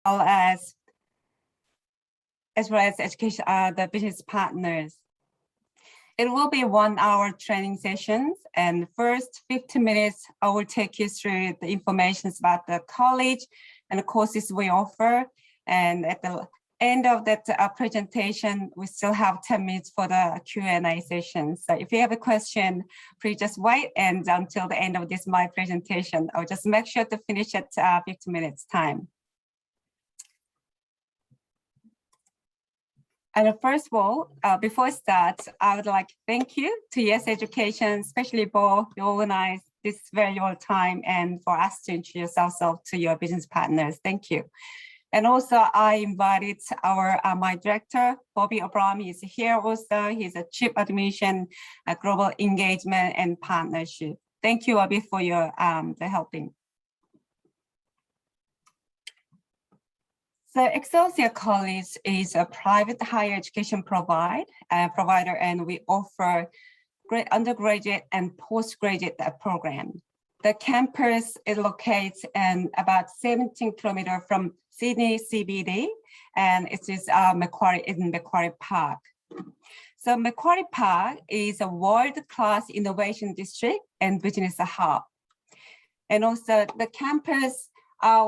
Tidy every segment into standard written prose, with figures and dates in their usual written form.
as well as education, the business partners. It will be 1 hour training sessions, and first 50 minutes, I will take you through the information about the college and the courses we offer. And at the end of that presentation, we still have 10 minutes for the Q&A session. So if you have a question, please just wait and until the end of my presentation. I'll just make sure to finish at 50 minutes time. And first of all, before I start, I would like to thank you to Yes Education, especially for you organize this valuable time and for us to introduce ourselves to your business partners. Thank you. And also I invited my director, Bobby Abrami is here also. He's a Chief Admission, Global Engagement and Partnership. Thank you, Bobby, for your the helping. So Excelsia College is a private higher education provider, and we offer great undergraduate and postgraduate program. The campus is located in about 17 kilometers from Sydney CBD, and it is Macquarie Park. So Macquarie Park is a world-class innovation district and business hub. And also the campus,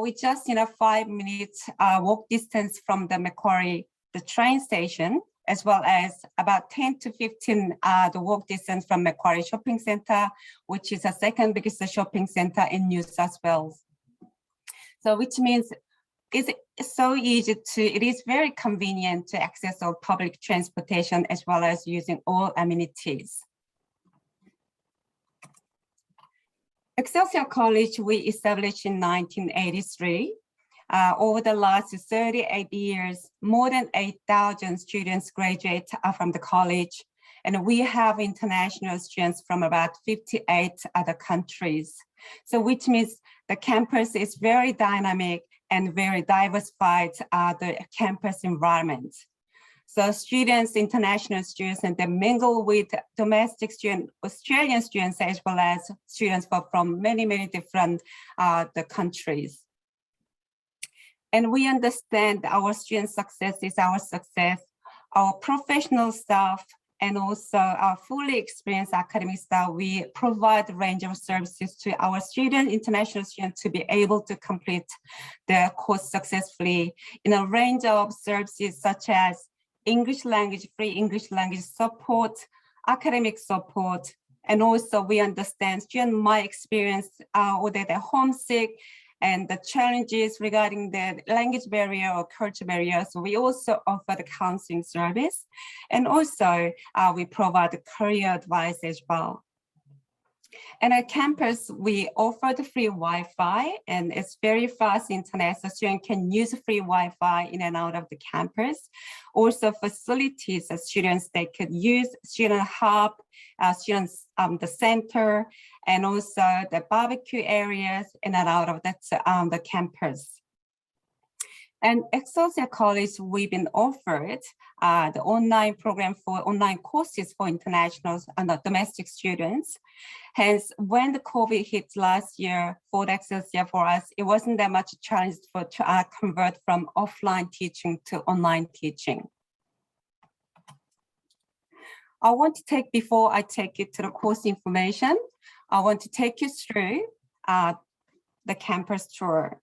we just 5 minutes walk distance from the Macquarie, the train station, as well as about 10 to 15 the walk distance from Macquarie Shopping Centre, which is the second biggest shopping centre in New South Wales. So which means it is very convenient to access all public transportation as well as using all amenities. Excelsia College, we established in 1983. Over the last 38 years, more than 8,000 students graduate from the college, and we have international students from about 58 other countries. So which means the campus is very dynamic and very diversified, the campus environment. So students, international students, and they mingle with domestic students, Australian students, as well as students from many, many different the countries. And we understand our student success is our success. Our professional staff and also our fully experienced academic staff, we provide a range of services to our students, international students, to be able to complete their course successfully in a range of services such as English language, free English language support, academic support, and also we understand students might experience whether they're homesick and the challenges regarding the language barrier or culture barrier. So we also offer the counseling service, and also we provide the career advice as well. And at campus, we offer the free Wi-Fi, and it's very fast internet, so students can use free Wi-Fi in and out of the campus. Also facilities that students, they could use student hub, students the center, and also the barbecue areas in and out of that the campus. And Excelsia College, we've been offered the online program for online courses for international and domestic students. Hence, when the COVID hit last year for the Excelsia for us, it wasn't that much a challenge to convert from offline teaching to online teaching. I want to take, before I take you to the course information, I want to take you through the campus tour.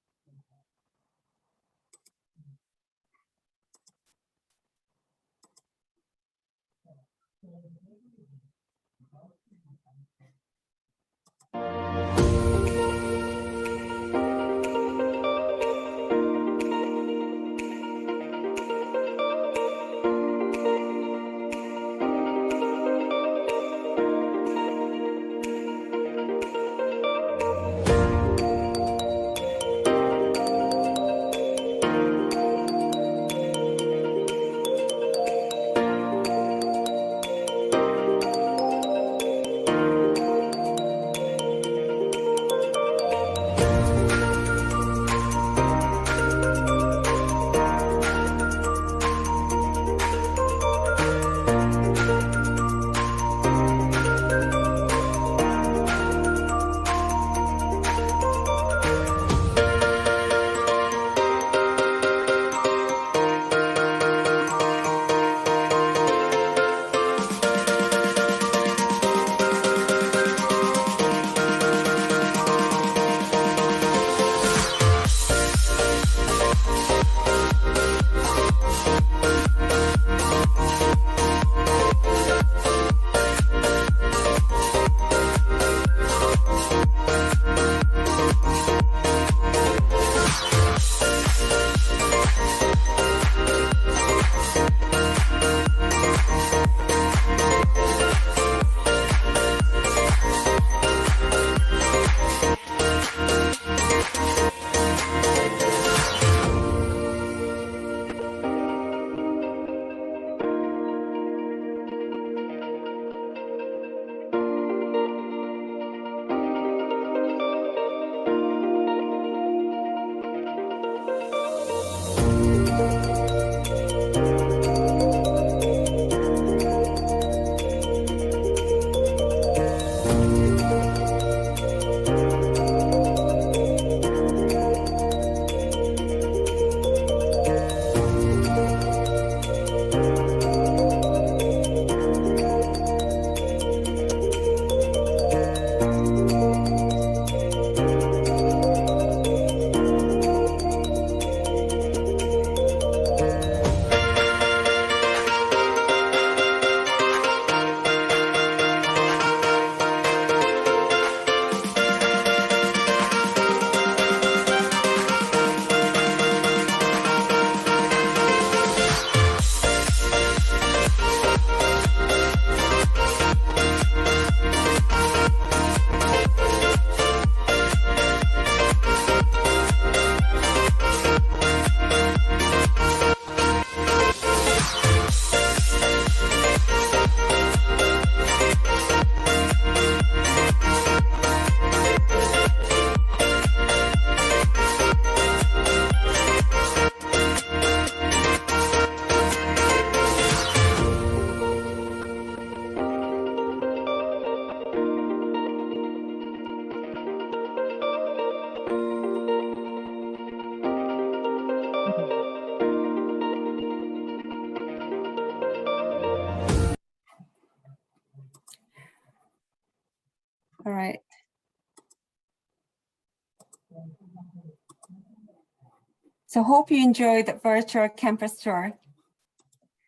So hope you enjoyed the virtual campus tour.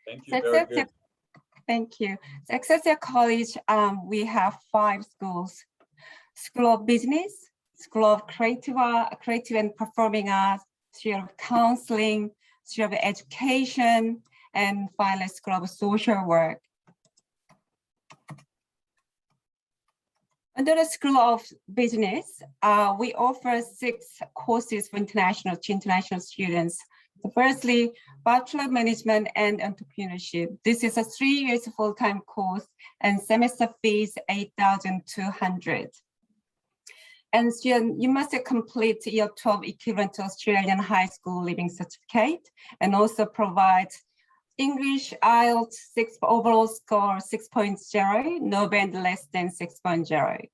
Thank you, very good. Thank you. So Excelsia College, we have 5 schools: School of Business, School of Creative and Performing Arts, School of Counseling, School of Education, and finally School of Social Work. Under the School of Business, we offer 6 courses for international students. So firstly, Bachelor of Management and Entrepreneurship. This is a 3 years full-time course and semester fees 8,200. And student, you must complete year 12 equivalent to Australian high school leaving certificate, and also provide English IELTS 6 overall score 6.0, no band less than 6.0.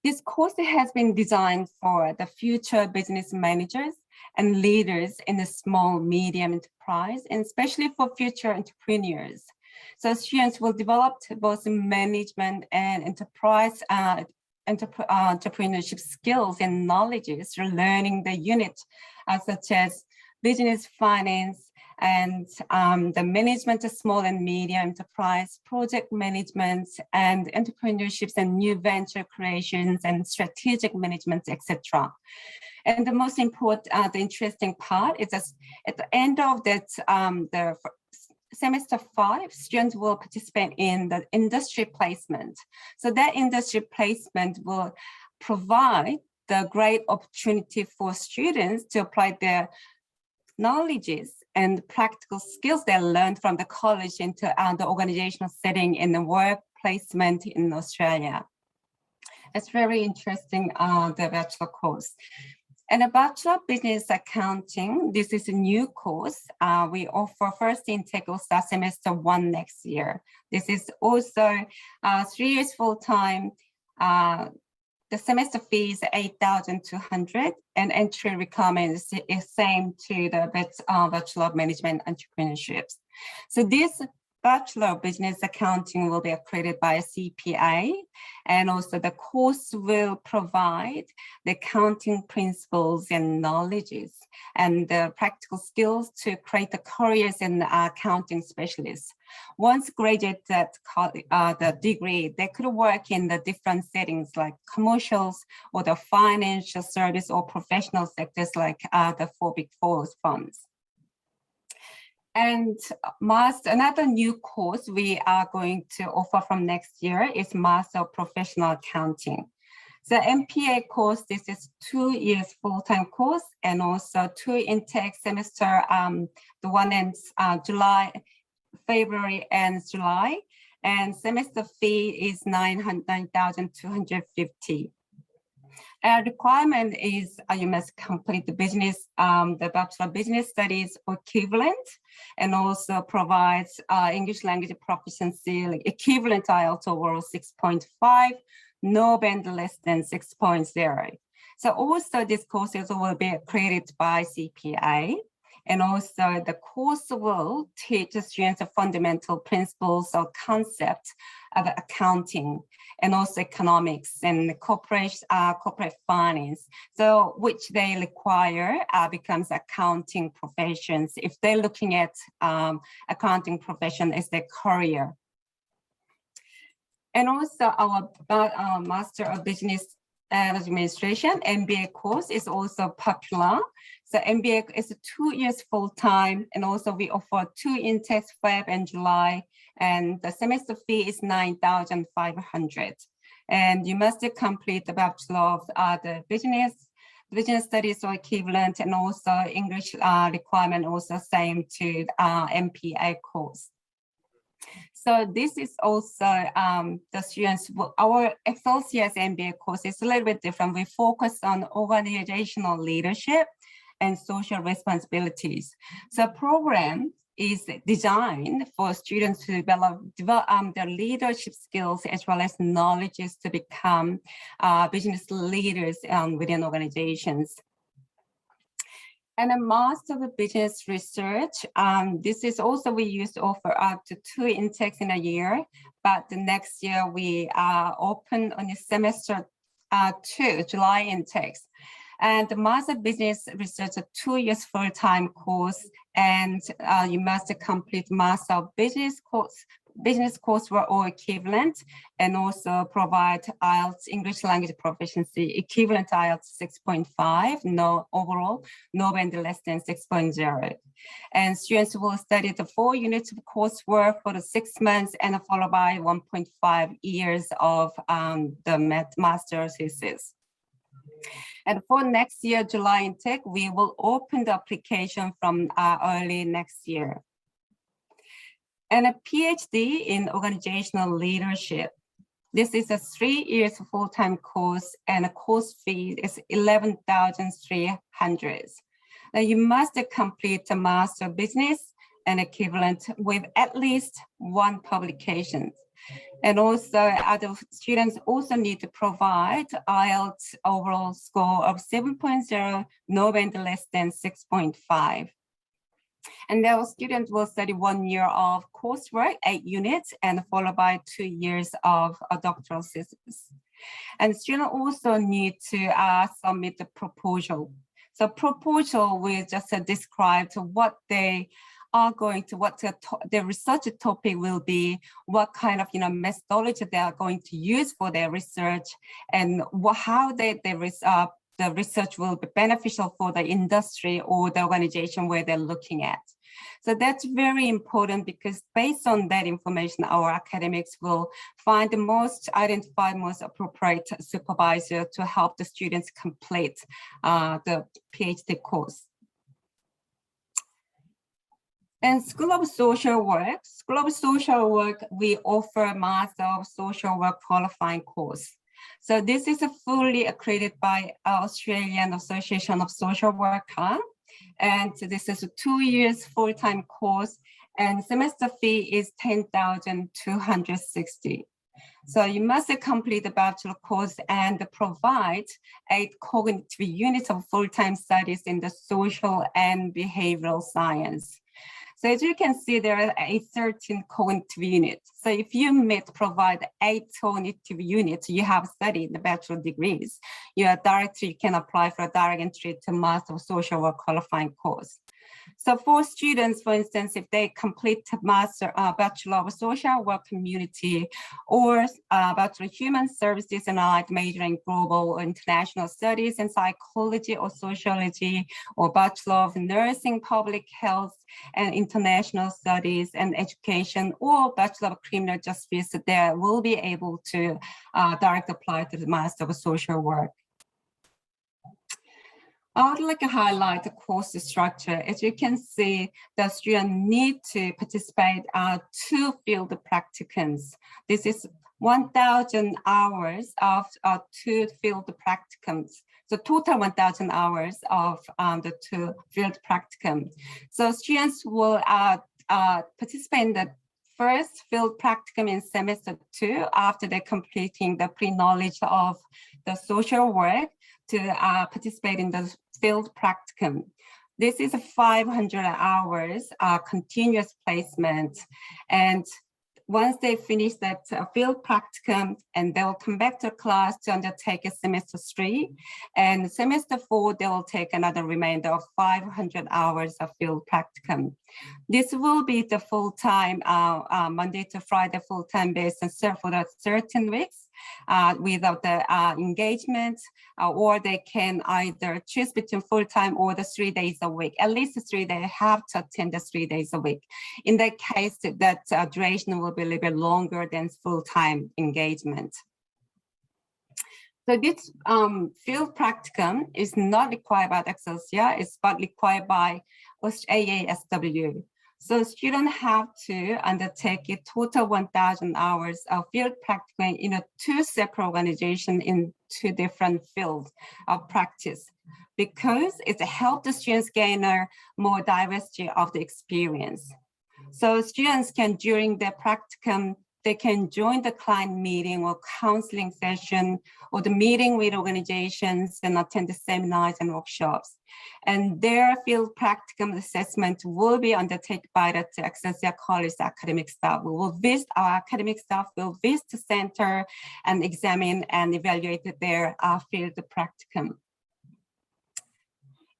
This course has been designed for the future business managers and leaders in the small, medium enterprise, and especially for future entrepreneurs. So students will develop both management and enterprise entrepreneurship skills and knowledges through learning the unit such as business finance and the management of small and medium enterprise, project management and entrepreneurships and new venture creations and strategic management, etc. And the most important, the interesting part is that at the end of that, the semester 5, students will participate in the industry placement. So that industry placement will provide the great opportunity for students to apply their knowledges and practical skills they learned from the college into the organizational setting in the work placement in Australia. It's very interesting, the bachelor course. And a Bachelor of Business Accounting, this is a new course. We offer first intake will start semester 1 next year. This is also 3 years full-time. The semester fee is 8,200 and entry requirements is same to the Bachelor of Management Entrepreneurships. So this Bachelor of Business Accounting will be accredited by a CPA, and also the course will provide the accounting principles and knowledges and the practical skills to create the careers in accounting specialists. Once graduate that the degree, they could work in the different settings like commercials or the financial service or professional sectors like the 4 Big Four firms. And another new course we are going to offer from next year is Master of Professional Accounting. The MPA course, this is 2 years full-time course and also 2 intake semester. The one ends February and July, and semester fee is 9,250. Requirement is you must complete the business, the Bachelor of Business Studies equivalent, and also provides English language proficiency, like equivalent IELTS overall 6.5, no band less than 6.0. So also this course will be accredited by CPA. And also the course will teach the students the fundamental principles or concepts of accounting and also economics and corporate finance. So which they require becomes accounting professions if they're looking at accounting profession as their career. And also our Master of Business Administration MBA course is also popular. So MBA is 2 years full-time, and also we offer 2 intakes, Feb and July, and the semester fee is 9,500. And you must complete the Bachelor of the Business Studies or equivalent, and also English requirement also same to MPA course. So this is also the students, our Excelsia's MBA course is a little bit different. We focus on organizational leadership and social responsibilities. So program is designed for students to develop their leadership skills as well as knowledges to become business leaders within organizations. And a Master of Business Research, this is also we used to offer up to 2 intakes in a year, but the next year we are open on the semester 2, July intakes. And the Master Business Research, a 2 years full-time course, and you must complete Master of Business coursework or equivalent, and also provide IELTS English language proficiency equivalent to IELTS 6.5, no overall, no band less than 6.0. And students will study the 4 units of coursework for the 6 months and followed by 1.5 years of the master's thesis. And for next year, July intake, we will open the application from early next year. And a PhD in organizational leadership. This is a 3 years full-time course, and the course fee is 11,300. Now you must complete a Master of Business and equivalent with at least 1 publication. And also other students also need to provide IELTS overall score of 7.0, no band less than 6.5. And those students will study 1 year of coursework, 8 units, and followed by 2 years of a doctoral thesis. And students also need to submit the proposal. So proposal will just describe what they are going to, what the research topic will be, what kind of methodology they are going to use for their research, and how the research will be beneficial for the industry or the organization where they're looking at. So that's very important, because based on that information, our academics will identify most appropriate supervisor to help the students complete the PhD course. And School of Social Work. School of Social Work, we offer Master of Social Work qualifying course. So this is fully accredited by Australian Association of Social Worker. And this is a 2 years full-time course, and semester fee is 10,260. So you must complete the bachelor course and provide 8 cognitive units of full-time studies in the social and behavioral science. So as you can see, there are 13 cognitive units. So if you provide 8 cognitive units, you have studied the bachelor degrees, you can apply for a direct entry to Master of Social Work qualifying course. So for students, for instance, if they complete Bachelor of Social Work Community or Bachelor of Human Services and Allied major in Global or International Studies and Psychology or Sociology, or Bachelor of Nursing, Public Health and International Studies and Education, or Bachelor of Criminal Justice, they will be able to direct apply to the Master of Social Work. I would like to highlight the course structure. As you can see, the students need to participate 2 field practicums. This is 1,000 hours of 2 field practicums. So total 1,000 hours of the 2 field practicum. So students will participate in the first field practicum in semester 2 after they're completing the pre-knowledge of the social work to participate in the field practicum. This is 500 hours continuous placement. And once they finish that field practicum, and they will come back to class to undertake a semester 3. And semester 4, they will take another remainder of 500 hours of field practicum. This will be the full-time, Monday to Friday full-time basis for the 13 weeks without the engagement, or they can either choose between full-time or the 3 days a week. At least 3 days, they have to attend the 3 days a week. In that case, that duration will be a little bit longer than full-time engagement. So this field practicum is not required by Excelsia, it's but required by AASW. So students have to undertake a total 1,000 hours of field practicum in 2 separate organizations in 2 different fields of practice, because it helps the students gain a more diversity of the experience. So students can, during their practicum, they can join the client meeting or counseling session or the meeting with organizations and attend the seminars and workshops. And their field practicum assessment will be undertaken by the Excelsia College academic staff. Our academic staff will visit the center and examine and evaluate their field practicum.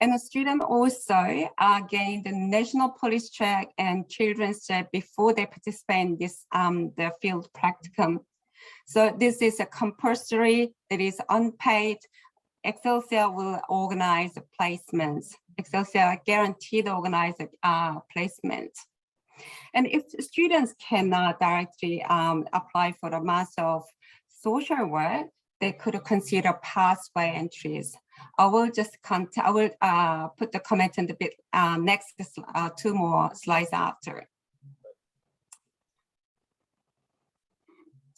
And the student also gain the national police check and children's check before they participate in this the field practicum. So this is a compulsory, it is unpaid. Excelsia will organize the placements. Excelsia guaranteed organize placement. And if students cannot directly apply for the Master of Social Work, they could consider pathway entries. I will just put the comment in the bit next 2 more slides after.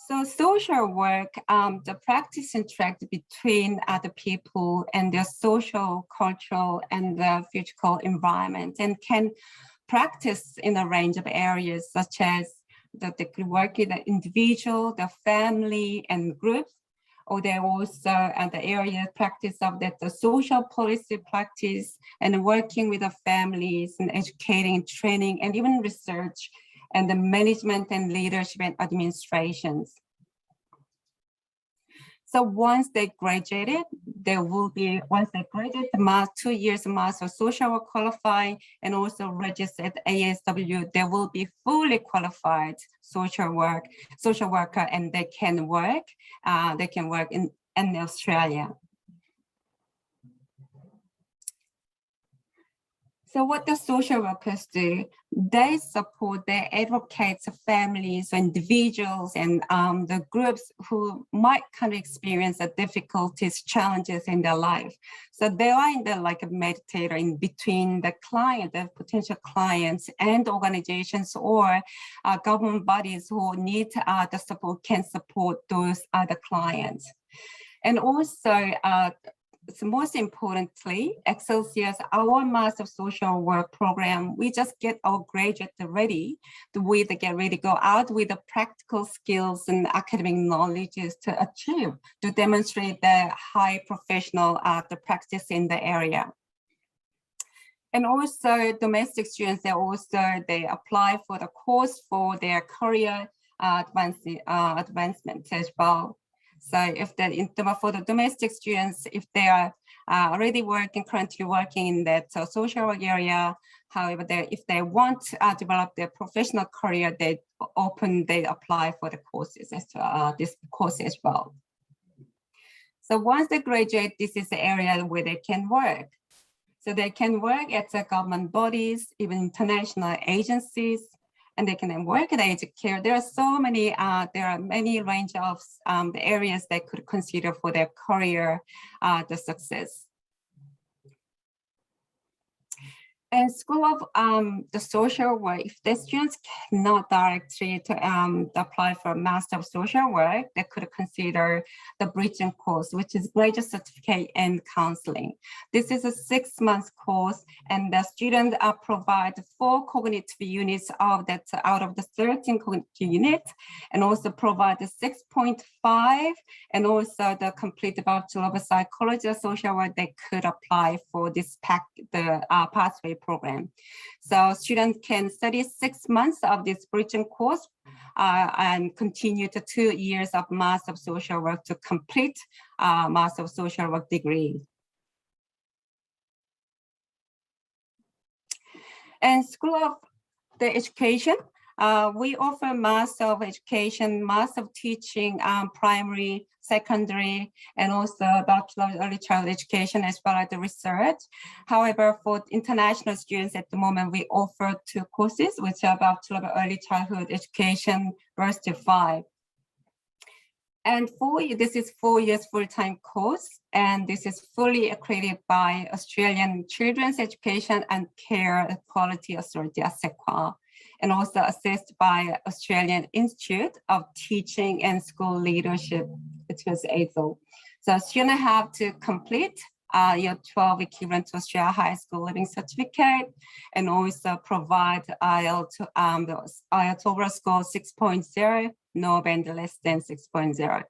So social work, the practice interact between other people and their social, cultural, and the physical environment, and can practice in a range of areas such as the work in the individual, the family, and groups, or they also the area practice of the social policy practice and working with the families and educating, training, and even research and the management and leadership and administrations. So once they graduated, there will be, once they graduate, the 2 years Master of Social Work qualifying and also registered ASW, they will be fully qualified social worker, and they can work in Australia. So what the social workers do, they support, they advocate families, individuals, and the groups who might kind of experience the difficulties, challenges in their life. So they are in the like a mediator in between the client, the potential clients, and organizations or government bodies who need the support, can support those other clients. And also, so most importantly, Excelsia's our Master of Social Work program, we just get our graduates ready to get ready to go out with the practical skills and academic knowledges to achieve, to demonstrate the high professional the practice in the area. And also domestic students, they apply for the course for their career advancement as well. So if for the domestic students, if they are already currently working in that social work area, however, if they want to develop their professional career, they apply for the courses, this course as well. So once they graduate, this is the area where they can work. So they can work at the government bodies, even international agencies, and they can work at aged care. There are so many, there are many range of the areas they could consider for their career, the success. And School of the Social Work, if the students cannot directly apply for a Master of Social Work, they could consider the bridging course, which is Graduate Certificate in Counseling. This is a 6-month course, and the student provide 4 cognitive units of that out of the 13 cognitive units, and also provide the 6.5, and also the complete Bachelor of Psychology or Social Work. They could apply for this pathway program. So students can study 6 months of this bridging course and continue to 2 years of Master of Social Work to complete Master of Social Work degree. And School of the Education, we offer Master of Education, Master of Teaching, primary, secondary, and also Bachelor of Early Childhood Education as well as the research. However, for international students at the moment, we offer 2 courses, which are Bachelor of Early Childhood Education, verse to 5. And this is 4 years full-time course, and this is fully accredited by Australian Children's Education and Care Quality Authority, ASEQA, and also assessed by Australian Institute of Teaching and School Leadership, which was ASIL. So students have to complete year 12 equivalent to Australia High School Living Certificate, and also provide IELTS overall score 6.0, no band less than 6.0.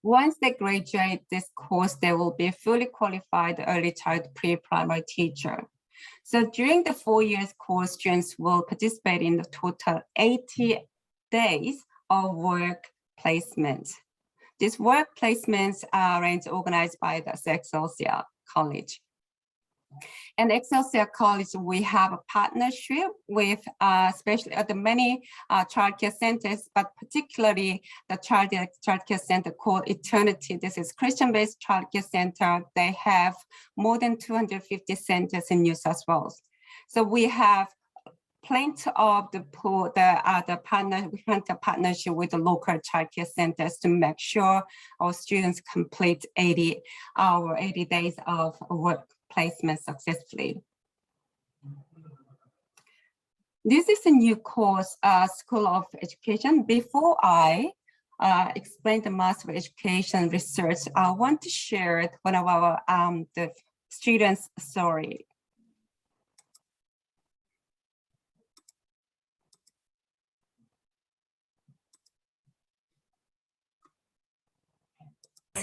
Once they graduate this course, they will be fully qualified early child pre-primary teacher. So during the 4 years course, students will participate in the total 80 days of work placement. These work placements are organized by the Excelsia College. In Excelsia College, we have a partnership with especially the many childcare centers, but particularly the childcare center called Eternity. This is Christian-based childcare center. They have more than 250 centers in New South Wales. So we have plenty of the partnership with the local childcare centers to make sure our students complete 80 days of work placement successfully. This is a new course, School of Education. Before I explain the Master of Education research, I want to share one of our the students' story.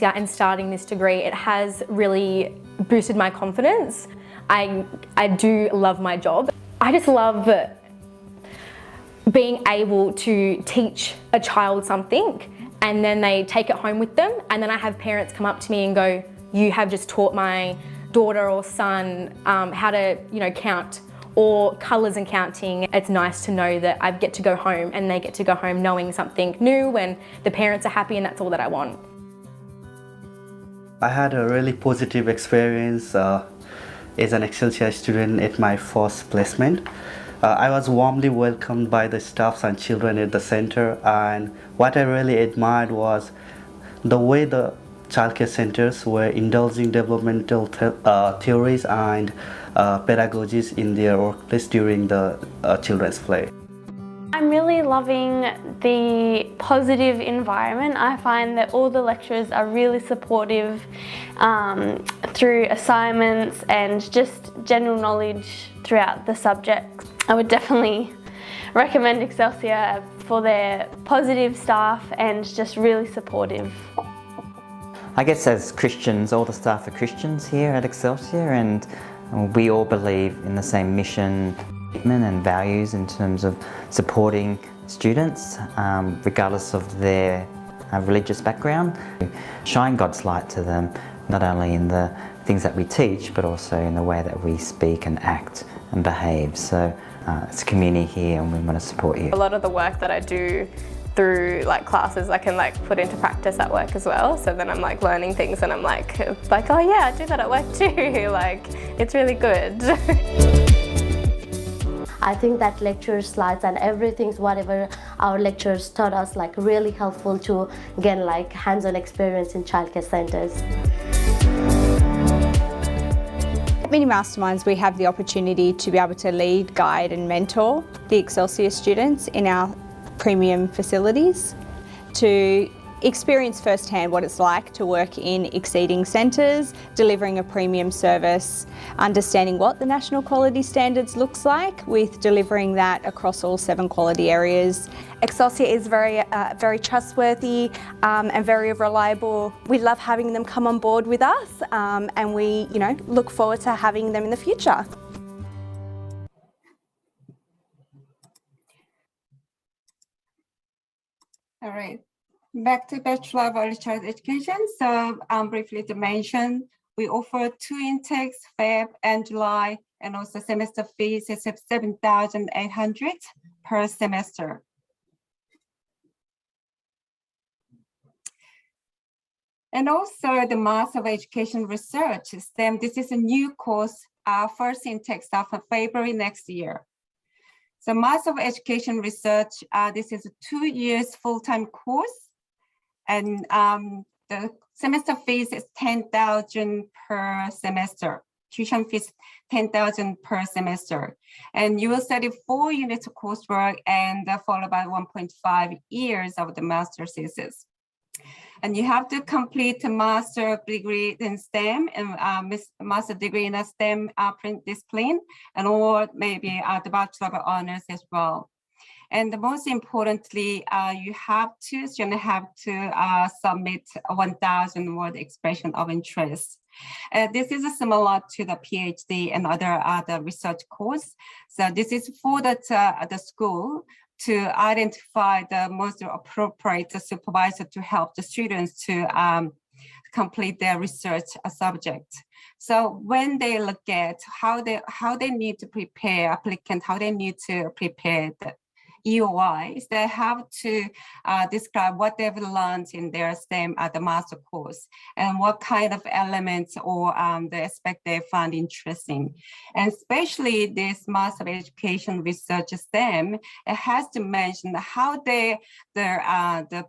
And starting this degree, it has really boosted my confidence. I do love my job. I just love being able to teach a child something and then they take it home with them, and then I have parents come up to me and go, "You have just taught my daughter or son how to, count or colours and counting." It's nice to know that I get to go home and they get to go home knowing something new, and the parents are happy, and that's all that I want. I had a really positive experience as an Excelsia student at my first placement. I was warmly welcomed by the staffs and children at the center, and what I really admired was the way the childcare centers were indulging developmental theories and pedagogies in their workplace during the children's play. I'm really loving the positive environment. I find that all the lecturers are really supportive through assignments and just general knowledge throughout the subjects. I would definitely recommend Excelsia for their positive staff and just really supportive. I guess as Christians, all the staff are Christians here at Excelsia, and we all believe in the same mission and values in terms of supporting students regardless of their religious background. Shine God's light to them, not only in the things that we teach, but also in the way that we speak and act and behave. So it's a community here and we want to support you. A lot of the work that I do through classes, I can put into practice at work as well. So then I'm learning things and I'm like, oh yeah, I do that at work too. It's really good. I think that lecture slides and everything, whatever our lecturers taught us, really helpful to gain hands-on experience in childcare centers. At Mini Masterminds, we have the opportunity to be able to lead, guide and mentor the Excelsia students in our premium facilities, to experience firsthand what it's like to work in exceeding centres, delivering a premium service, understanding what the national quality standards looks like with delivering that across all 7 quality areas. Excelsia is very trustworthy and very reliable. We love having them come on board with us and we look forward to having them in the future. All right. Back to Bachelor of Early Childhood Education. So briefly to mention, we offer 2 intakes, Feb and July, and also semester fees is $7,800 per semester. And also the Master of Education Research STEM. This is a new course, first intake start for February next year. So Master of Education Research, this is a 2 years full-time course. And the semester fees is $10,000 per semester. Tuition fees $10,000 per semester. And you will study 4 units of coursework and followed by 1.5 years of the master thesis. And you have to complete a master degree in STEM and master degree in a STEM discipline, and or maybe the Bachelor of Honors as well. And most importantly, students have to submit a 1,000 word expression of interest. This is similar to the PhD and other research course. So this is for the school to identify the most appropriate supervisor to help the students to complete their research subject. So when they look at how they need to prepare applicant, how they need to prepare the EOIs, they have to describe what they've learned in their STEM at the master course and what kind of elements or the aspect they find interesting. And especially this Master of Education Research STEM, it has to mention how the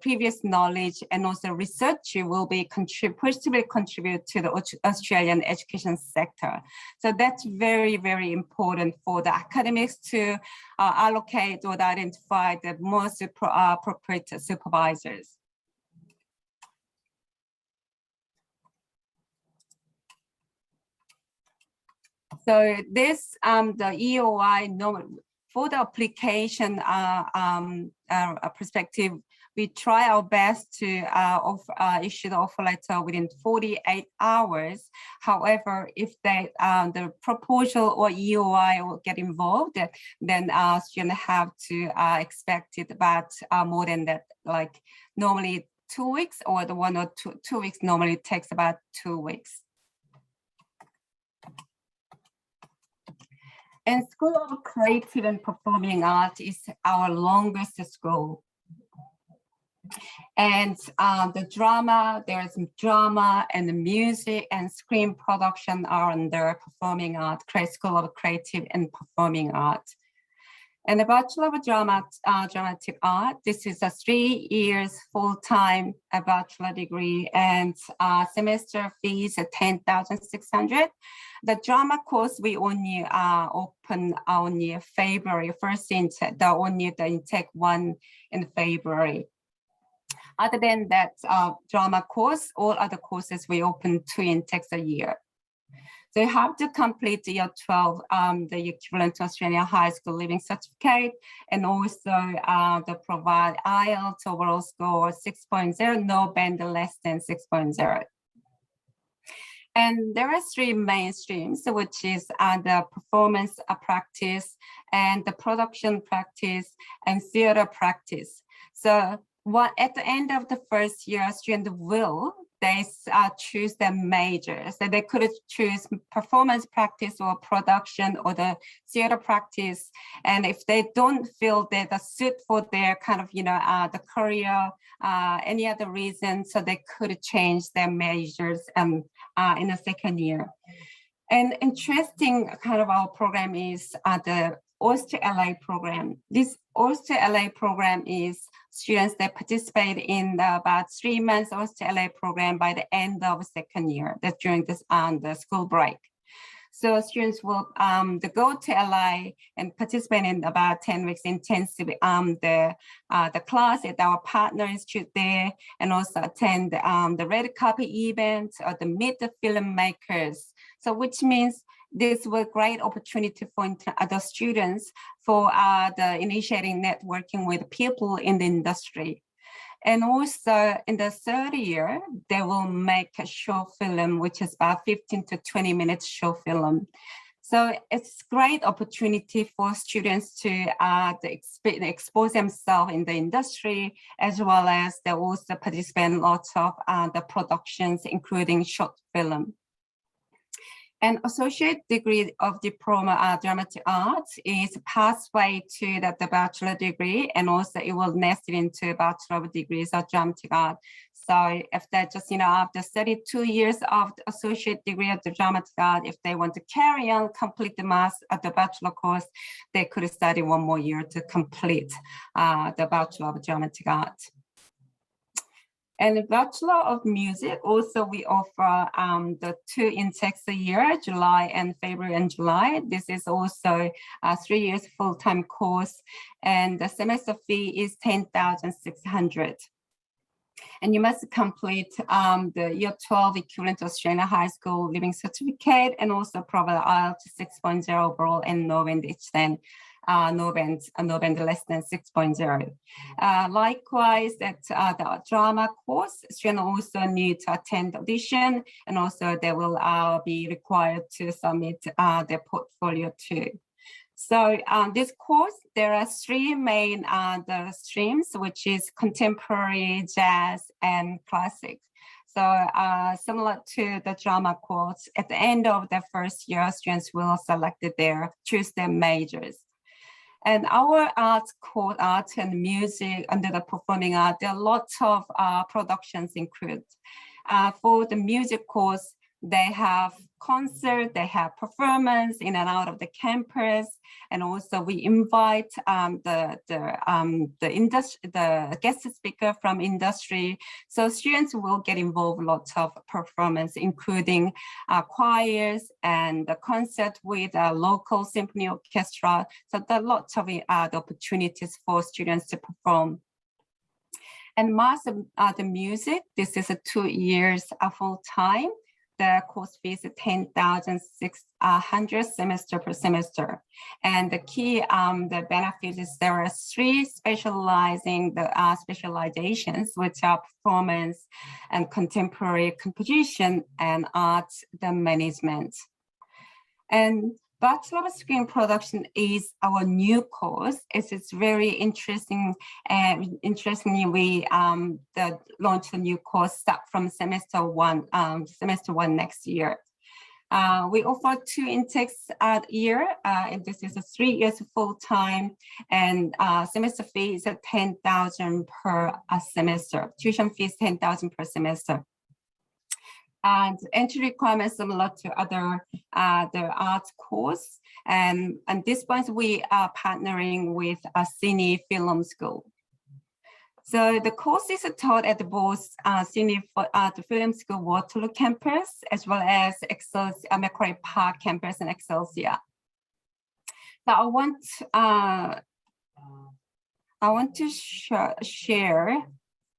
previous knowledge and also research will be positively contribute to the Australian education sector. So that's very, very important for the academics to allocate or identify the most appropriate supervisors. So this, the EOI, for the application perspective, we try our best to issue the offer letter within 48 hours. However, if the proposal or EOI will get involved, then students have to expect it about more than that, like normally 2 weeks, or the 1 or 2 weeks normally takes about 2 weeks. And School of Creative and Performing Arts is our longest school. And the drama, there's drama and the music and screen production are under Performing Art, School of Creative and Performing Art. And the Bachelor of Drama, Dramatic Art, this is a 3 years full-time bachelor degree, and semester fees are 10,600. The drama course we only open only February, first intake, only the intake 1 in February. Other than that drama course, all other courses we open 2 intakes a year. So you have to complete year 12, the equivalent to Australian High School Living Certificate, and also the provide IELTS overall score 6.0, no band less than 6.0. And there are 3 main streams, which is the performance practice and the production practice and theater practice. So at the end of the first year, students will choose their majors. So they could choose performance practice or production or the theater practice. And if they don't feel that the suit for their kind of, the career, any other reason, so they could change their majors in the second year. And interesting kind of our program is the Oyster LA program. This Oyster LA program is students that participate in about 3 months Oyster LA program by the end of second year. That's during this the school break. So students will go to LA and participate in about 10 weeks intensive the class at our partner institute there, and also attend the red carpet event or the meet the filmmakers. So which means this was a great opportunity for other students for the initiating networking with people in the industry. And also in the third year, they will make a short film, which is about 15 to 20 minutes short film. So it's a great opportunity for students to expose themselves in the industry, as well as they also participate in lots of the productions, including short film. An associate degree of diploma dramatic arts is a pathway to the bachelor degree, and also it will nest it into bachelor degrees of dramatic art. So if they just, after 32 years of the associate degree of the dramatic art, if they want to carry on, complete the the bachelor course, they could study 1 more year to complete the Bachelor of Dramatic Art. And the Bachelor of Music, also we offer the 2 intakes a year, July and February and July. This is also a 3 years full-time course, and the semester fee is 10,600. And you must complete the year 12 equivalent to Australian High School Living Certificate, and also provide IELTS 6.0 overall and no band each then. No band less than 6.0. Likewise, at the drama course, students also need to attend audition, and also they will be required to submit their portfolio too. So this course, there are 3 main the streams, which is contemporary, jazz, and classics. So similar to the drama course, at the end of the first year, students will choose their majors. And our arts course, art and music under the performing art, there are lots of productions included. For the music course, they have concert, they have performance in and out of the campus, and also we invite the guest speaker from industry. So students will get involved lots of performance, including choirs and the concert with a local symphony orchestra. So there are lots of the opportunities for students to perform. And master the music, this is a 2 years full time. The course fee is $10,600 semester per semester. And the key, the benefit is there are 3 specializations, which are performance and contemporary composition and art the management. And Bachelor of Screen Production is our new course. It's very interesting, and interestingly, we launched a new course start from semester one next year. We offer 2 intakes a year, and this is a 3 years full time, and semester fee is at $10,000 per semester. Tuition fee is $10,000 per semester. And entry requirements similar to other the art course. And at this point, we are partnering with a Cine Film School. So the course is taught at both Cine Film School Waterloo campus, as well as Excelsia, Macquarie Park campus and Excelsia. So I want to share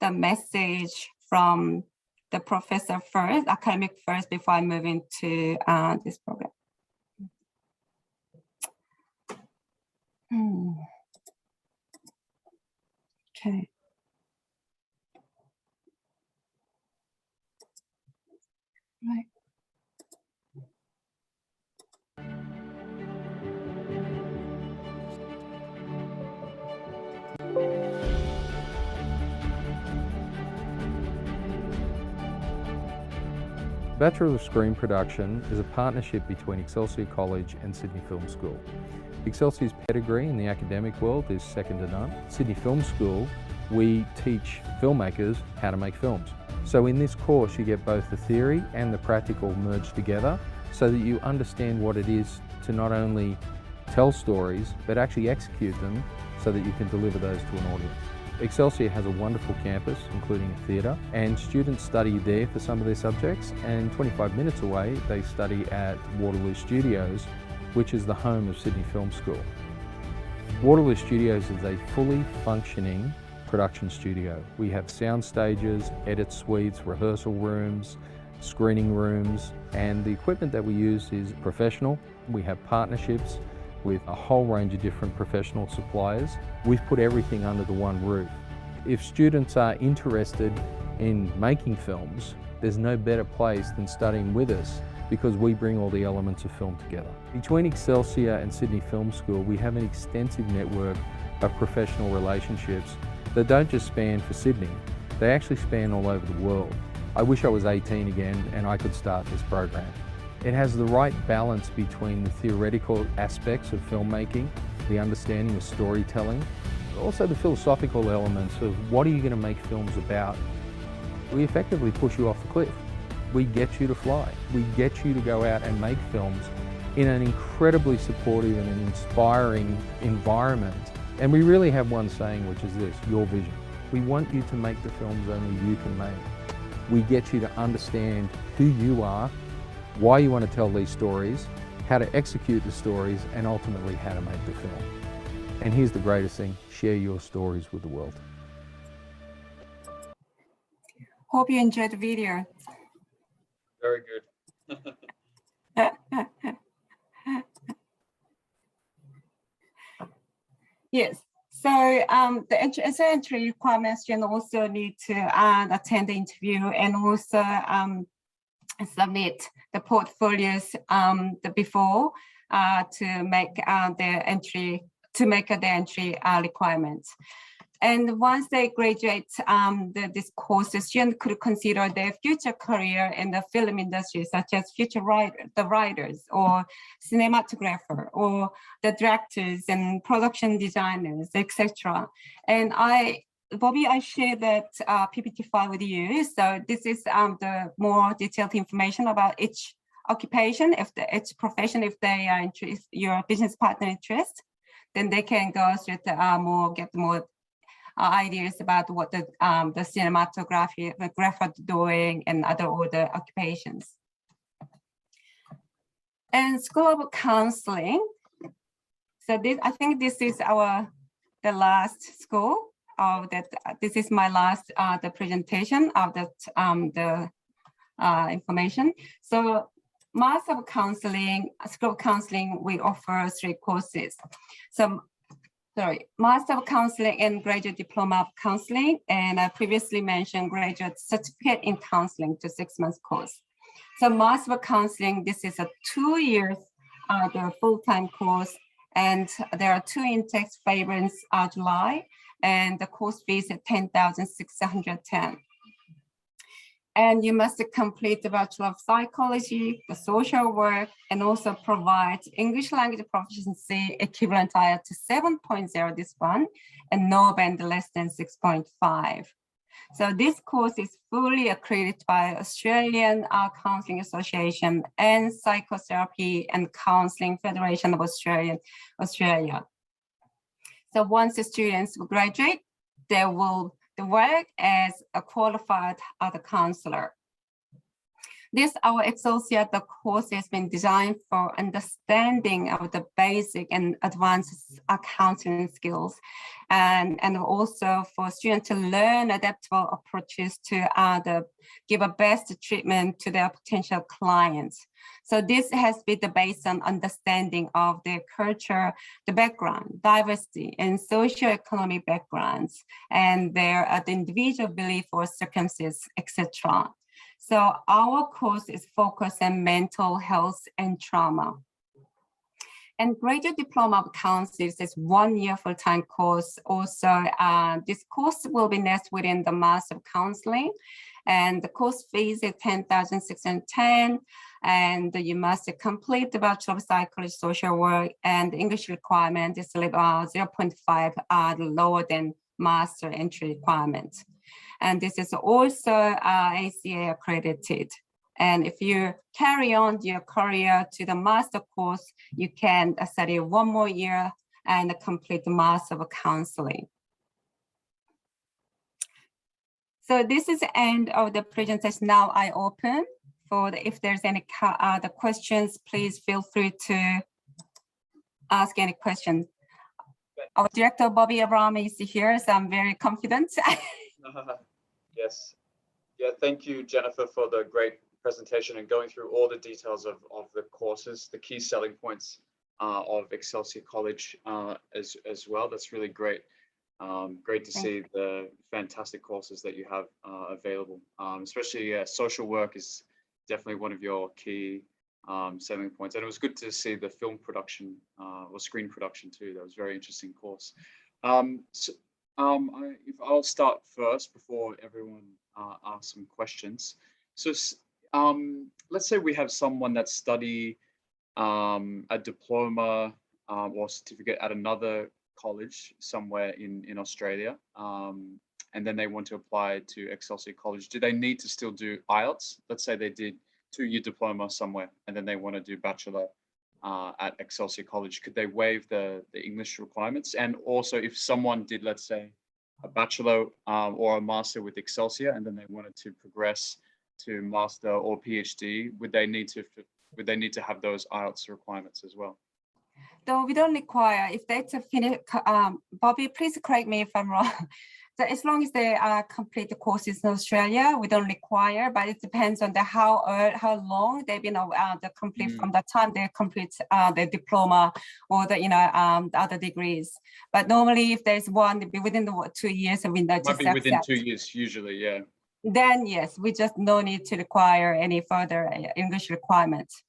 the message from the professor first, academic first, before I move into this program. Okay. Right. Bachelor of Screen Production is a partnership between Excelsia College and Sydney Film School. Excelsia's pedigree in the academic world is second to none. Sydney Film School, we teach filmmakers how to make films. So in this course you get both the theory and the practical merged together so that you understand what it is to not only tell stories but actually execute them so that you can deliver those to an audience. Excelsia has a wonderful campus, including a theatre, and students study there for some of their subjects, and 25 minutes away they study at Waterloo Studios, which is the home of Sydney Film School. Waterloo Studios is a fully functioning production studio. We have sound stages, edit suites, rehearsal rooms, screening rooms, and the equipment that we use is professional. We have partnerships with a whole range of different professional suppliers. We've put everything under the one roof. If students are interested in making films, there's no better place than studying with us because we bring all the elements of film together. Between Excelsia and Sydney Film School, we have an extensive network of professional relationships that don't just span for Sydney, they actually span all over the world. I wish I was 18 again and I could start this program. It has the right balance between the theoretical aspects of filmmaking, the understanding of storytelling, also the philosophical elements of what are you going to make films about. We effectively push you off the cliff. We get you to fly. We get you to go out and make films in an incredibly supportive and an inspiring environment. And we really have one saying, which is this: your vision. We want you to make the films only you can make. We get you to understand who you are, why you want to tell these stories, how to execute the stories, and ultimately how to make the film. And here's the greatest thing: share your stories with the world. Hope you enjoyed the video. Very good. Yes. So the entry requirements, you also need to attend the interview and also submit the portfolios before to make the entry requirements. And once they graduate this course, the student could consider their future career in the film industry, such as the writers or cinematographer or the directors and production designers, etc. And Bobby, I shared that PPT file with you. So this is the more detailed information about each occupation, each profession, if they are interested, your business partner interest, then they can go through get more ideas about what the cinematographer doing and other occupations. And School of Counseling. So I think this is the last school of that. This is my last the presentation of the information. So Master of Counseling, School of Counseling, we offer 3 courses. So Master of Counseling and Graduate Diploma of Counseling, and I previously mentioned Graduate Certificate in Counseling to 6-month course. So Master of Counseling, this is a 2 years the full-time course, and there are 2 intakes, February and July, and the course fee is at 10,610. And you must complete the Bachelor of Psychology, the social work, and also provide English language proficiency equivalent IELTS 7.0, this one, and no band less than 6.5. So this course is fully accredited by Australian Counselling Association and Psychotherapy and Counselling Federation of Australia. So once the students graduate, they will work as a qualified other counselor. This, our Excelsia, the course has been designed for understanding of the basic and advanced counseling skills, and also for students to learn adaptable approaches to give a best treatment to their potential clients. So this has been based on understanding of their culture, the background, diversity, and socioeconomic backgrounds, and their the individual belief or circumstances, etc. So our course is focused on mental health and trauma. And Graduate Diploma of Counseling is 1 year full-time course. Also, this course will be nested within the Master of Counseling, and the course fee is 10,610. And you must complete the Bachelor of Psychology, Social Work, and the English requirement is 0.5 lower than Master entry requirement. And this is also ACA accredited. And if you carry on your career to the master course, you can study 1 more year and complete the Master of Counseling. So this is the end of the presentation. Now I open for if there's any other questions, please feel free to ask any questions. Our director, Bobby Abraham, is here, so I'm very confident. Yes. Yeah, thank you, Jennifer, for the great presentation and going through all the details of the courses, the key selling points of Excelsia College as well. That's really great. Great to see the fantastic courses that you have available. Especially social work is definitely one of your key selling points. And it was good to see the film production or screen production too. That was a very interesting course. If I'll start first before everyone asks some questions. So let's say we have someone that study a diploma or certificate at another college somewhere in Australia, and then they want to apply to Excelsia College. Do they need to still do IELTS? Let's say they did 2-year diploma somewhere, and then they want to do bachelor at Excelsia College. Could they waive the English requirements? And also, if someone did, let's say, a bachelor or a master with Excelsia, and then they wanted to progress to master or PhD, would they need to have those IELTS requirements as well? No, we don't require. If they finish, Bobby, please correct me if I'm wrong. So as long as they complete the courses in Australia, we don't require, but it depends on how long they've been complete from the time they complete the diploma or the other degrees. But normally, if there's one within the 2 years, we not just might be within 2 years usually, yeah. Then yes, we just no need to require any further English requirements.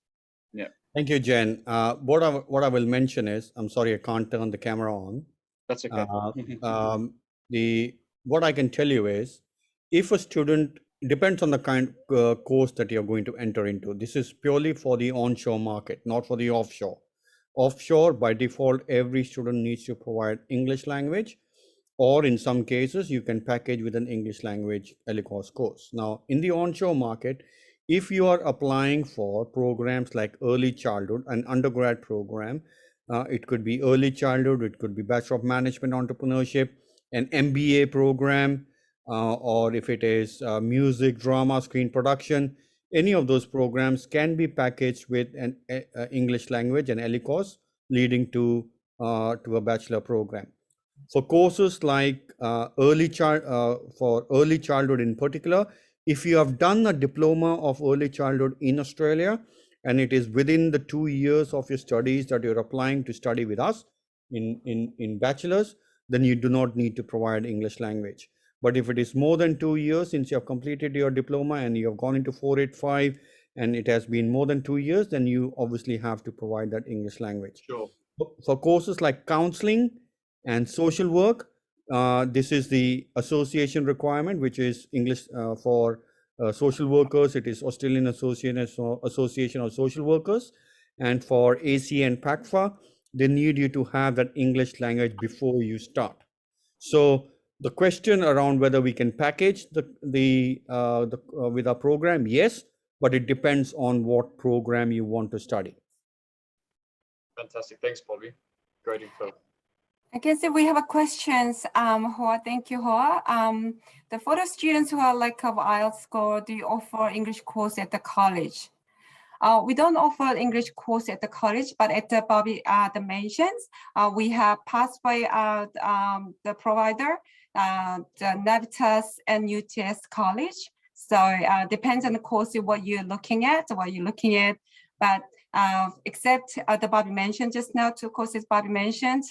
Yeah. Thank you, Jen. What I will mention is, I'm sorry I can't turn the camera on. That's okay. what I can tell you is, if a student, depends on the kind course that you're going to enter into. This is purely for the onshore market, not for the offshore. Offshore, by default, every student needs to provide English language, or in some cases, you can package with an English language ELICOS course. Now, in the onshore market, if you are applying for programs like early childhood, an undergrad program, it could be early childhood, it could be Bachelor of Management Entrepreneurship, an MBA program, or if it is music, drama, screen production, any of those programs can be packaged with an English language and ELICOS, leading to a bachelor program. For courses like for early childhood in particular, if you have done a diploma of early childhood in Australia, and it is within the 2 years of your studies that you're applying to study with us in bachelor's, then you do not need to provide English language. But if it is more than 2 years since you have completed your diploma and you have gone into 485 and it has been more than 2 years, then you obviously have to provide that English language. Sure. For courses like counseling and social work, this is the association requirement, which is English for social workers. It is Australian Association of Social Workers. And for AC and PACFA, they need you to have that English language before you start. So the question around whether we can package with our program, yes, but it depends on what program you want to study. Fantastic. Thanks, Bobby. Great info. I can see we have a questions, Hoa. Thank you, Hoa. For the students who are lack of IELTS score, do you offer English course at the college? We don't offer English course at the college, but at the Bobby mentions, we have Pathway, the provider, the Navitas and UTS College. So depends on the course what you're looking at, but except the Bobby mentioned just now, 2 courses Bobby mentioned,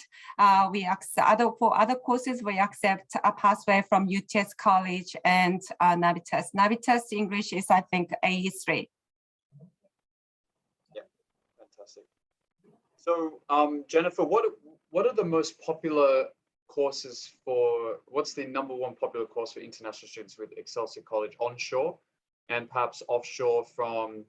we accept for other courses, we accept a pathway from UTS College and Navitas. Navitas English is, I think, AE3. Yeah, fantastic. So Jennifer, what are the most popular courses what's the #1 popular course for international students with Excelsia College onshore and perhaps offshore from,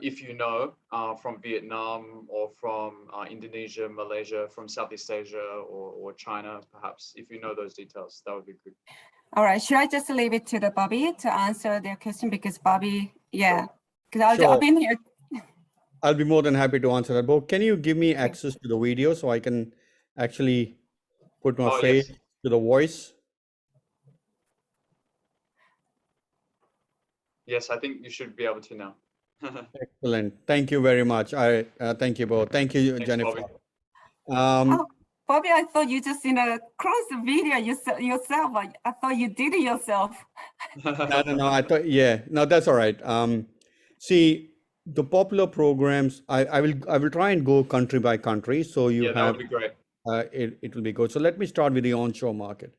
if you know, from Vietnam or from Indonesia, Malaysia, from Southeast Asia or China, perhaps, if you know those details, that would be good. All right, should I just leave it to the Bobby to answer their question? Because Bobby, yeah, because Sure. I've been here. I'll be more than happy to answer that. But can you give me access to the video so I can actually put my face to the voice? Yes, I think you should be able to now. Excellent. Thank you very much. Thank you both. Thank you, Thanks, Jennifer. Bobby. Bobby, I thought you just cross the video yourself. I thought you did it yourself. No. I thought, yeah. No, that's all right. See, the popular programs, I will try and go country by country. So you have. That would be great. It will be good. So let me start with the onshore market.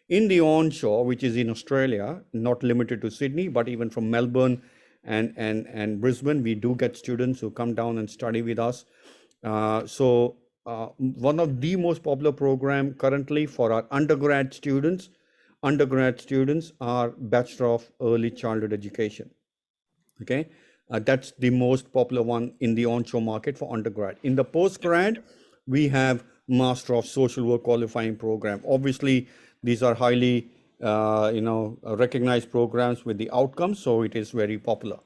In the onshore, which is in Australia, not limited to Sydney, but even from Melbourne and Brisbane, we do get students who come down and study with us. One of the most popular program currently for our undergrad students are Bachelor of Early Childhood Education. Okay, that's the most popular one in the onshore market for undergrad. In the postgrad, we have Master of Social Work qualifying program. Obviously, these are highly recognized programs with the outcomes, so it is very popular.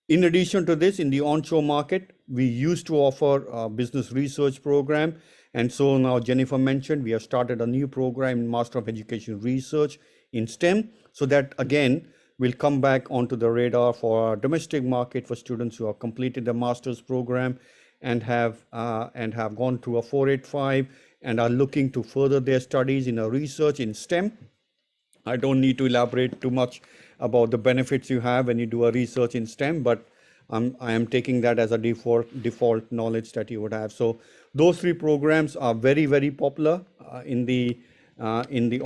In addition to this, in the onshore market, we used to offer a business research program. And so now Jennifer mentioned, we have started a new program in Master of Education Research in STEM. So that again, will come back onto the radar for our domestic market for students who have completed the master's program and have gone through a 485 and are looking to further their studies in a research in STEM. I don't need to elaborate too much about the benefits you have when you do a research in STEM, but I am taking that as a default knowledge that you would have. So those 3 programs are very, very popular in the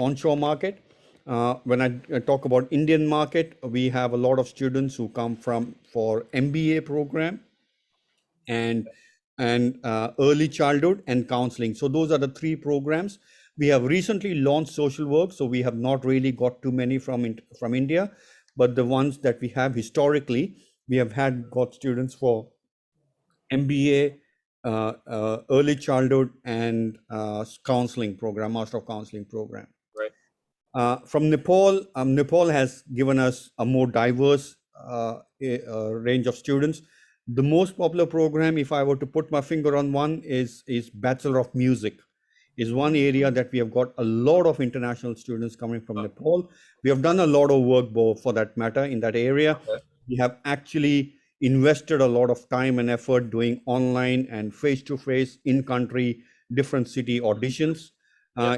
onshore market. When I talk about Indian market, we have a lot of students who come for MBA program and early childhood and counseling. So those are the 3 programs. We have recently launched social work, so we have not really got too many from India, but the ones that we have historically, we have got students for MBA, early childhood, and counseling program, Master of Counseling program. Right. From Nepal, Nepal has given us a more diverse range of students. The most popular program, if I were to put my finger on one, is Bachelor of Music. Is one area that we have got a lot of international students coming from Nepal. We have done a lot of work, for that matter, in that area. Okay. We have actually invested a lot of time and effort doing online and face-to-face in-country, different city auditions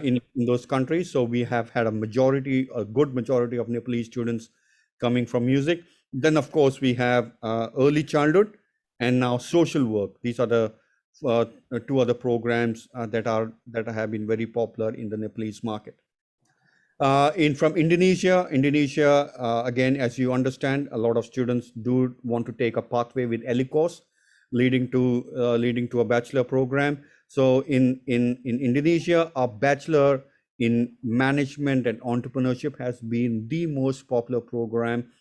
in those countries. So we have had a good majority of Nepalese students coming from music. Then, of course, we have early childhood and now social work. These are the two other programs that have been very popular in the Nepalese market. From Indonesia, again, as you understand, a lot of students do want to take a pathway with ELICOS, leading to a bachelor program. So in Indonesia, our bachelor in management and entrepreneurship has been the most popular program,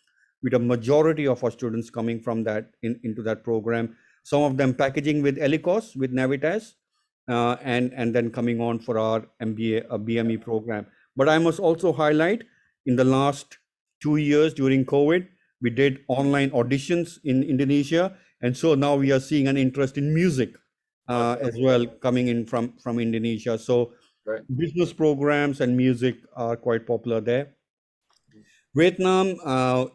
with a majority of our students coming from into that program. Some of them packaging with ELICOS, with Navitas, and then coming on for our MBA, BME program. But I must also highlight, in the last 2 years during COVID, we did online auditions in Indonesia. And so now we are seeing an interest in music as well coming in from Indonesia. So business programs and music are quite popular there. Vietnam,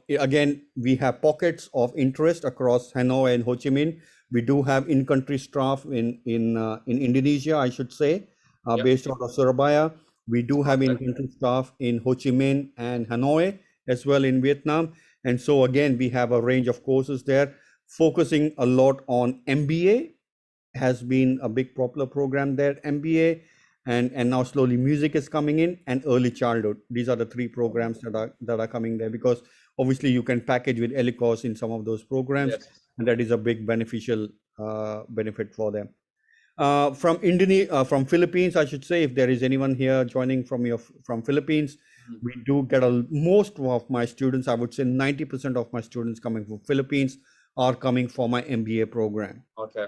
again, we have pockets of interest across Hanoi and Ho Chi Minh. We do have in-country staff in Indonesia, I should say, based out of Surabaya. We do have in-country staff in Ho Chi Minh and Hanoi, as well in Vietnam. And so again, we have a range of courses there, focusing a lot on MBA. Has been a big popular program there, MBA, and now slowly music is coming in, and early childhood. These are the three programs that are coming there, because obviously you can package with ELICOS in some of those programs, and that is a big beneficial benefit for them. From Philippines, I should say, if there is anyone here joining from Philippines, we do get most of my students, I would say 90% of my students coming from Philippines are coming for my MBA program. Okay.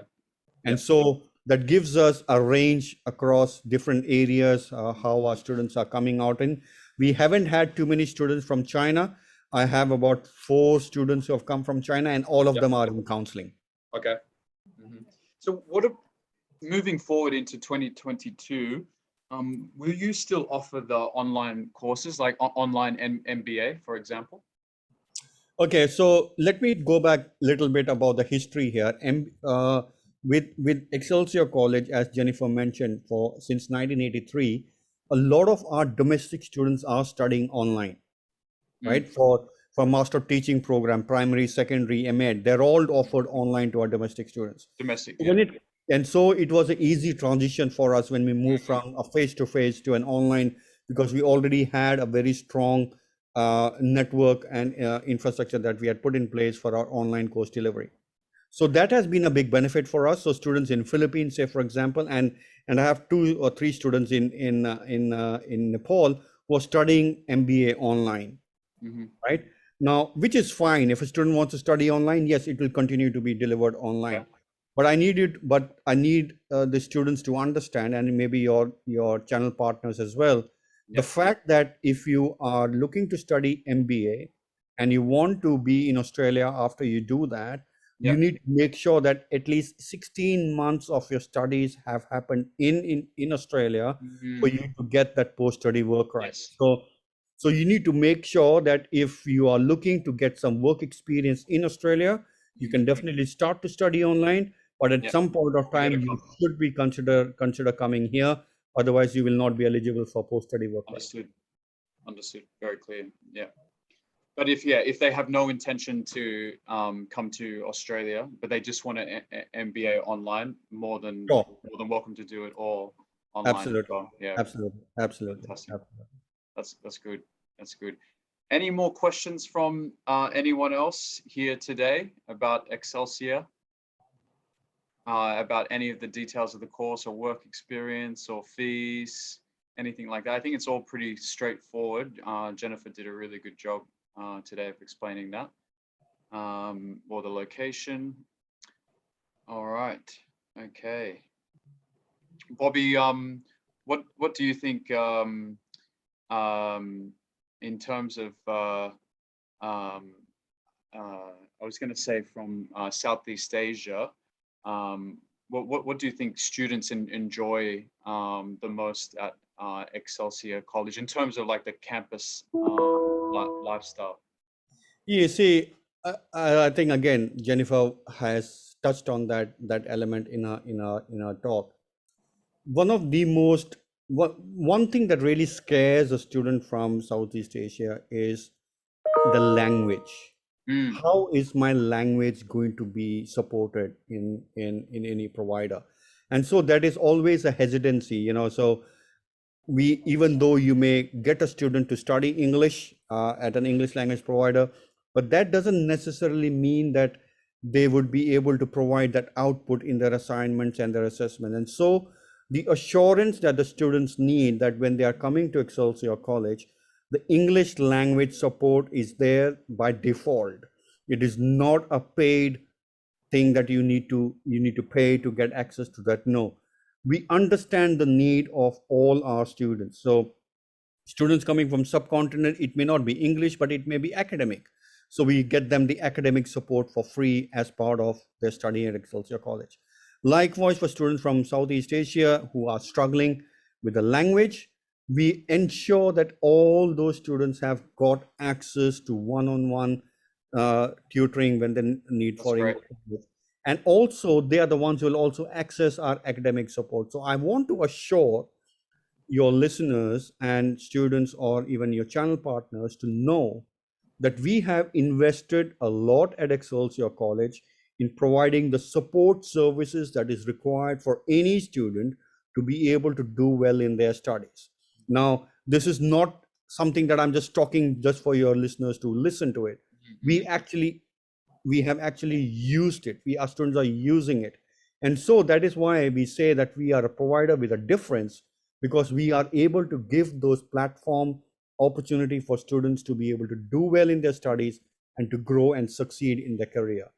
And so that gives us a range across different areas, how our students are coming out in. We haven't had too many students from China. I have about 4 students who have come from China, and all of them are in counseling. Okay. So moving forward into 2022, will you still offer the online courses, like online MBA, for example? Okay, so let me go back a little bit about the history here. With Excelsia College, as Jennifer mentioned, since 1983, a lot of our domestic students are studying online, right? For Master Teaching Program, primary, secondary, MEd, they're all offered online to our domestic students. And so it was an easy transition for us when we moved from a face-to-face to an online, because we already had a very strong network and infrastructure that we had put in place for our online course delivery. So that has been a big benefit for us. So students in Philippines, say for example, and I have 2 or 3 students in Nepal who are studying MBA online, right? Now, which is fine. If a student wants to study online, yes, it will continue to be delivered online. But I need the students to understand, and maybe your channel partners as well, the fact that if you are looking to study MBA and you want to be in Australia after you do that, you need to make sure that at least 16 months of your studies have happened in Australia for you to get that post-study work right. So you need to make sure that if you are looking to get some work experience in Australia, you can definitely start to study online, but at some point of time, you should be consider coming here. Otherwise, you will not be eligible for post-study work. Understood. Very clear. Yeah. But if they have no intention to come to Australia, but they just want an MBA online, more than welcome to do it all online. Absolutely. Well. Yeah. Absolutely. Fantastic. That's good. That's good. Any more questions from anyone else here today about Excelsia? About any of the details of the course or work experience or fees? anything like that. I think it's all pretty straightforward. Jennifer did a really good job today of explaining that. Or the location. All right. Okay. Bobby, what do you think in terms of I was going to say from Southeast Asia, what do you think students enjoy the most at Excelsia College in terms of like the campus lifestyle? You see, I think again, Jennifer has touched on that element in our talk. One thing that really scares a student from Southeast Asia is the language. How is my language going to be supported in any provider? And so that is always a hesitancy, you know. So even though you may get a student to study English at an English language provider, but that doesn't necessarily mean that they would be able to provide that output in their assignments and their assessment. And so the assurance that the students need that when they are coming to Excelsior College, the English language support is there by default. It is not a paid thing that you need to pay to get access to that. No, we understand the need of all our students. So students coming from subcontinent, it may not be English, but it may be academic. So we get them the academic support for free as part of their study at Excelsior College. Likewise, for students from Southeast Asia who are struggling with the language, we ensure that all those students have got access to one-on-one tutoring when they need for English. And also, they are the ones who will also access our academic support. So I want to assure your listeners and students, or even your channel partners, to know that we have invested a lot at Excelsior College in providing the support services that is required for any student to be able to do well in their studies. Now, this is not something that I'm just talking just for your listeners to listen to it. We have actually used it. Our students are using it. And so that is why we say that we are a provider with a difference, because we are able to give those platform opportunity for students to be able to do well in their studies and to grow and succeed in their career.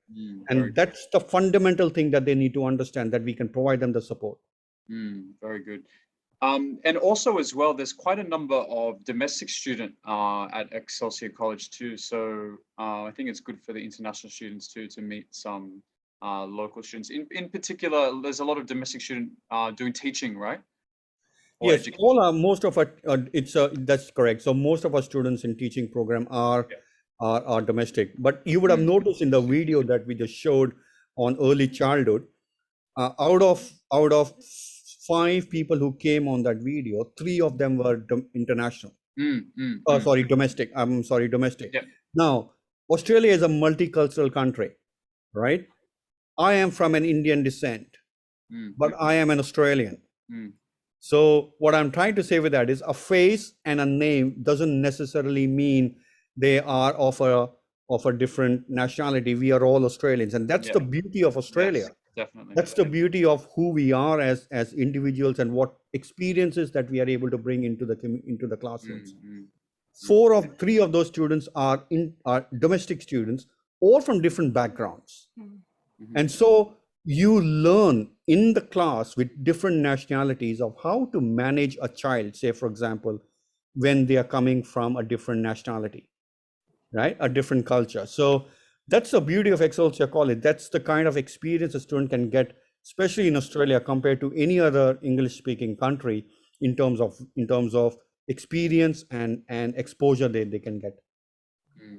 And that's the fundamental thing that they need to understand, that we can provide them the support. Very good. And also as well, there's quite a number of domestic students at Excelsior College too. So I think it's good for the international students too to meet some local students. In particular, there's a lot of domestic students doing teaching, right? Yes, most of our that's correct. So most of our students in teaching program are domestic. But you would have noticed in the video that we just showed on early childhood, out of 5 people who came on that video, 3 of them were international. Sorry, domestic. I'm sorry, domestic. Yeah. Now, Australia is a multicultural country, right? I am from an Indian descent, but I am an Australian. So what I'm trying to say with that is a face and a name doesn't necessarily mean they are of a different nationality. We are all Australians, and that's the beauty of Australia. Yes, definitely. That's the beauty of who we are as individuals and what experiences that we are able to bring into the classrooms. 3 of those students are domestic students, all from different backgrounds. And so you learn in the class with different nationalities of how to manage a child, say, for example, when they are coming from a different nationality, right? A different culture. So that's the beauty of Excelsior College. That's the kind of experience a student can get, especially in Australia, compared to any other English-speaking country in terms of experience and exposure they can get.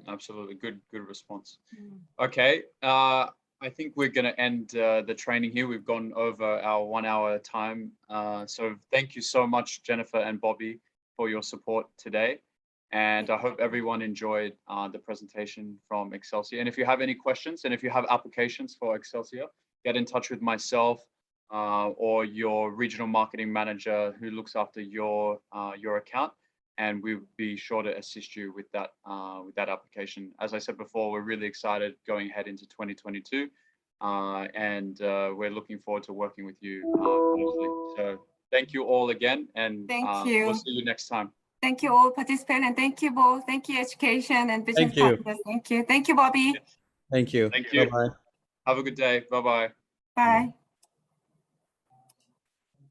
Absolutely, good response. Okay, I think we're going to end the training here. We've gone over our 1 hour time. So thank you so much, Jennifer and Bobby, for your support today. And I hope everyone enjoyed the presentation from Excelsior. And if you have any questions, and if you have applications for Excelsior, get in touch with myself or your regional marketing manager who looks after your account, and we'll be sure to assist you with that application. As I said before, we're really excited going ahead into 2022, and we're looking forward to working with you closely. So thank you all again, and Thank we'll you. see you next time. Thank you all participants, and thank you both. Thank you, education and business Thank you. partners. Thank you. Thank you, Bobby. Thank you. Thank you. Bye-bye. Have a good day. Bye-bye. Bye.